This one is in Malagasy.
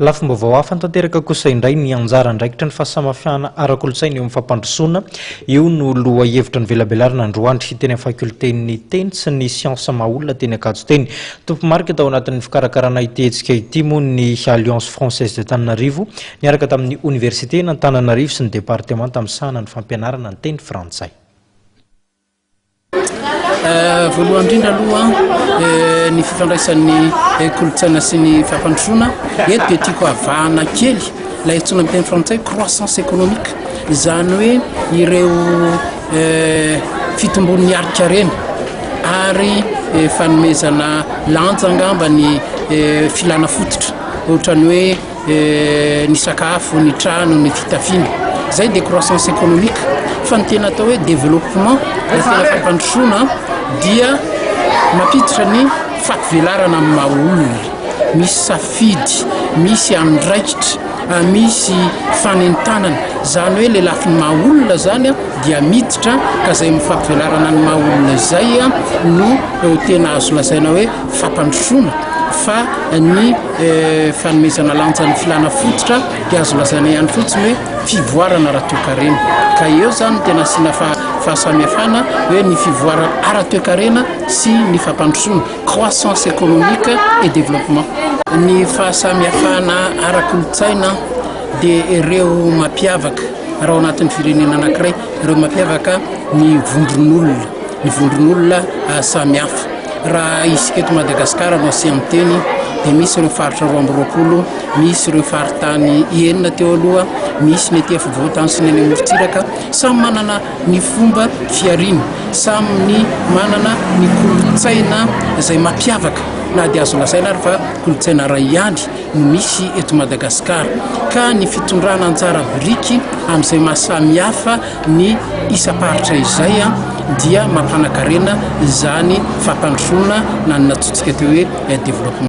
Lafomba vaoafa tanteraka kosa indray ny anjara andraikitra ny fahasamihafiana ara-kolontsaina eo amin'ny fampandrosoana io no loha hevitra ny velabelarina androany teny amin'ny fakulten'ny teny sy ny siansa maolona teny Ankatso teny. Tompomarika tao anatin'ny fikarakarana ity hetsika ity moa ny Alliance Française de Tananarivo niaraka tamin'ny Université n'Antananarivo sy ny département tamin'ny sahana ny fampianarana ny teny frantsay. Voalohany indrindra aloha ny fifandraisan'ny kolontsaina sy ny fampandrosoana eto dia tiako avahana kely ilay antsoina amin'ny teny frantsay croissance économique, izany hoe ireo fitombon'ny arikarena ary fanomezana lanja angamba ny filana fototra ohatrany hoe ny sakafo, ny trano, ny fitafiana. Zay dia croissance économique. Fa ny tena atao hoe développement ny tena fampandrosoana dia mampiditra ny fahavelarana amin'ny maha-olona, misy safidy, misy andraikitra, misy fanentanana. Zany hoe le lafin'ny maha-olona zany dia miditra ka zay mifampivelarana ny maha-olona zay no tena azo lazaina hoe fampandrosoana. Fa ny fanomezana lanja ny filana fototra dia azo lazaina ihany fotsiny hoe fivoarana ara-toe-karena. Ka eo zany tena asiana fahasamihafana hoe ny fivoarana ara-toe-karena sy ny fampandrosoana, croissance économique et développement. Ny fahasamihafana ara-kolotsaina dia ireo mampiavaka raha ao anatin'ny firenena anankiray, ireo mampiavaka ny vondron'olona samihafa. Raha isika eto Madagasikara no asian'ny teny dia misy ireo faritra 2020, misy ireo faritany 9 teo aloha, misy ny etỳ afovoan-tany sy ny eny amorontsiraka. Samy manana ny fomba fiarina, samy manana ny kolotsaina izay mampiavaka, na dia azo lazaina ary fa kolotsaina ray ihany no misy eto Madagasikara. Ka ny fitondrana anjara biriky amin'izay mahasamihafa ny isa-paritra izay dia mampanakarena izany fampandrosoana na natsotsika teo hoe développement.